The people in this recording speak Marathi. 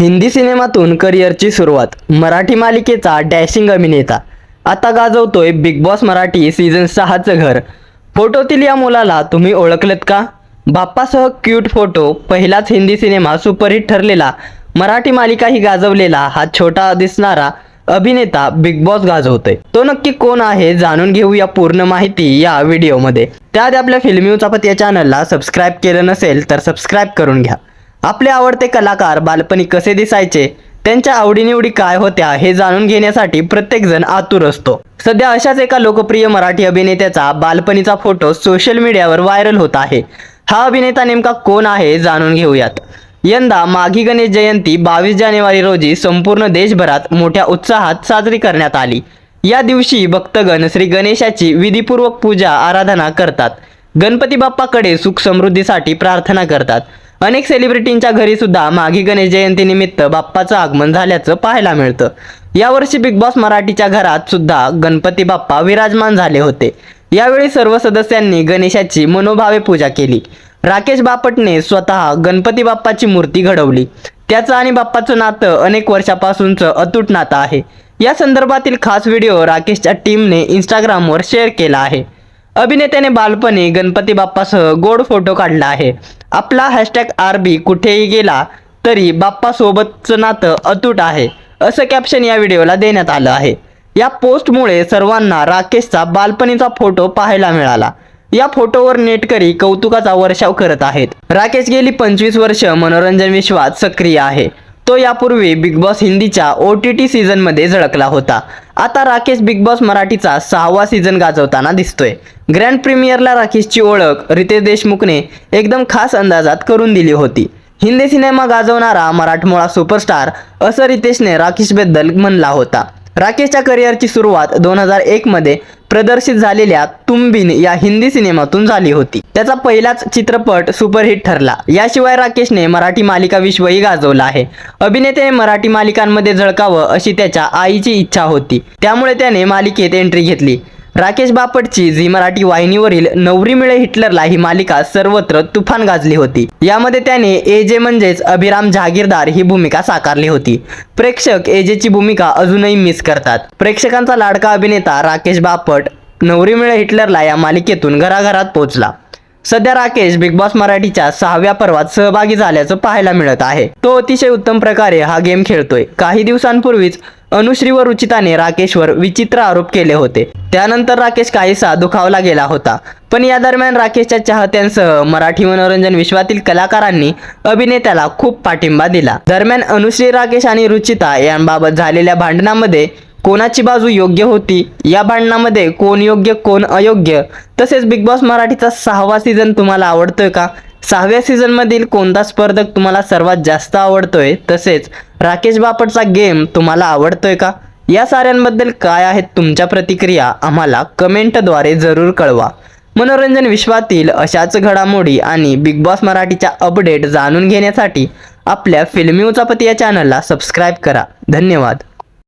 हिंदी सिनेमातून करिअरची सुरुवात, मराठी मालिकेचा डॅशिंग अभिनेता, आता गाजवतोय बिग बॉस मराठी सीझन 6चं घर. फोटोतील या मुलाला तुम्ही ओळखलत का? बाप्पासह क्यूट फोटो, पहिलाच हिंदी सिनेमा सुपरहिट ठरलेला, मराठी मालिकाही गाजवलेला हा छोटा दिसणारा अभिनेता बिग बॉस गाजवतोय. तो नक्की कोण आहे जाणून घेऊया पूर्ण माहिती या व्हिडिओमध्ये. त्याआधी आपल्या फिल्मी उचापत या चॅनलला सबस्क्राईब केलं नसेल तर सबस्क्राईब करून घ्या. आपले आवडते कलाकार बालपणी कसे दिसायचे, त्यांच्या आवडीनिवडी काय होत्या हे जाणून घेण्यासाठी प्रत्येकजण आतुर असतो. सध्या अशाच एका लोकप्रिय मराठी अभिनेत्याचा बालपणीचा फोटो सोशल मीडियावर व्हायरल होत आहे. हा अभिनेता नेमका कोण आहे जाणून घेऊयात. यंदा माघी गणेश जयंती 22 जानेवारी रोजी संपूर्ण देशभरात मोठ्या उत्साहात साजरी करण्यात आली. या दिवशी भक्तगण श्री गणेशाची विधीपूर्वक पूजा आराधना करतात. गणपती बाप्पाकडे सुख समृद्धीसाठी प्रार्थना करतात. अनेक सेलिब्रिटींच्या घरी सुद्धा माघी गणेश जयंतीनिमित्त बाप्पाचं आगमन झाल्याचं पाहायला मिळतं. यावर्षी बिग बॉस मराठीच्या घरात सुद्धा गणपती बाप्पा विराजमान झाले होते. यावेळी सर्व सदस्यांनी गणेशाची मनोभावे पूजा केली. राकेश बापटने स्वतः गणपती बाप्पाची मूर्ती घडवली. त्याचं आणि बाप्पाचं नातं अनेक वर्षापासूनचं अतूट नातं आहे. या संदर्भातील खास व्हिडिओ राकेशच्या टीमने इंस्टाग्रामवर शेअर केला आहे. अभिनेत्याने बालपणी गणपती बाप्पासह गोड फोटो काढला आहे. आपला #RB कुठेही गेला तरी बाप्पासोबतचं नातं अतूट आहे, असं कॅप्शन या व्हिडिओला देण्यात आलं आहे. या पोस्टमुळे सर्वांना राकेशचा बालपणीचा फोटो पाहायला मिळाला. या फोटोवर नेटकरी कौतुकाचा वर्षाव करत आहेत. राकेश गेली 25 वर्ष मनोरंजन विश्वात सक्रिय आहे. तो यापूर्वी बिग बॉस हिंदीच्या OTT सीझनमध्ये झळकला होता. आता राकेश बिग बॉस मराठीचा 6वा सीझन गाजवताना दिसतोय. ग्रँड प्रीमियरला राकेशची ओळख रितेश देशमुखने एकदम खास अंदाजात करून दिली होती. हिंदी सिनेमा गाजवणारा मराठमोळा सुपरस्टार असं रितेशने राकेशबद्दल म्हणला होता. राकेशच्या करिअरची सुरुवात 2001 मध्ये प्रदर्शित झालेल्या तुम बिन या हिंदी सिनेमातून झाली होती. त्याचा पहिलाच चित्रपट सुपरहिट ठरला. याशिवाय राकेशने मराठी मालिका विश्वही गाजवला आहे. अभिनेत्याने मराठी मालिकांमध्ये झळकावं अशी त्याच्या आईची इच्छा होती, त्यामुळे त्याने मालिकेत एंट्री घेतली. राकेश बापटची झी मराठी वाहिनीवरील नवरी मिळे हिटलरला ही मालिका सर्वत्र तुफान गाजली होती. यामध्ये त्याने AJ म्हणजेच अभिराम जहागीरदार ही भूमिका साकारली होती. प्रेक्षक AJची भूमिका अजूनही मिस करतात. प्रेक्षकांचा लाडका अभिनेता राकेश बापट नवरी मिळे हिटलरला या मालिकेतून घराघरात पोहोचला. सध्या राकेश बिग बॉस मराठीच्या 6व्या पर्वात सहभागी झाल्याचं पाहायला मिळत आहे. तो अतिशय उत्तम प्रकारे हा गेम खेळतोय. काही दिवसांपूर्वीच अनुश्री व रुचिताने राकेशवर विचित्र आरोप केले होते. त्यानंतर राकेश काहीसा दुखावला गेला होता. पण या दरम्यान राकेशच्या चाहत्यांसह मराठी मनोरंजन विश्वातील कलाकारांनी अभिनेत्याला खूप पाठिंबा दिला. दरम्यान अनुश्री, राकेश आणि रुचिता यांबाबत झालेल्या भांडणामध्ये कोणाची बाजू योग्य होती, या भांडणामध्ये कोण योग्य कोण अयोग्य, तसेच बिग बॉस मराठीचा 6वा सीझन तुम्हाला आवडतोय का, 6व्या सीझनमधील कोणता स्पर्धक तुम्हाला सर्वात जास्त आवडतोय, तसेच राकेश बापटचा गेम तुम्हाला आवडतोय का, या साऱ्यांबद्दल काय आहेत तुमच्या प्रतिक्रिया आम्हाला कमेंटद्वारे जरूर कळवा. मनोरंजन विश्वातील अशाच घडामोडी आणि बिग बॉस मराठीच्या अपडेट जाणून घेण्यासाठी आपल्या फिल्मी उचापती या चॅनलला सबस्क्राईब करा. धन्यवाद.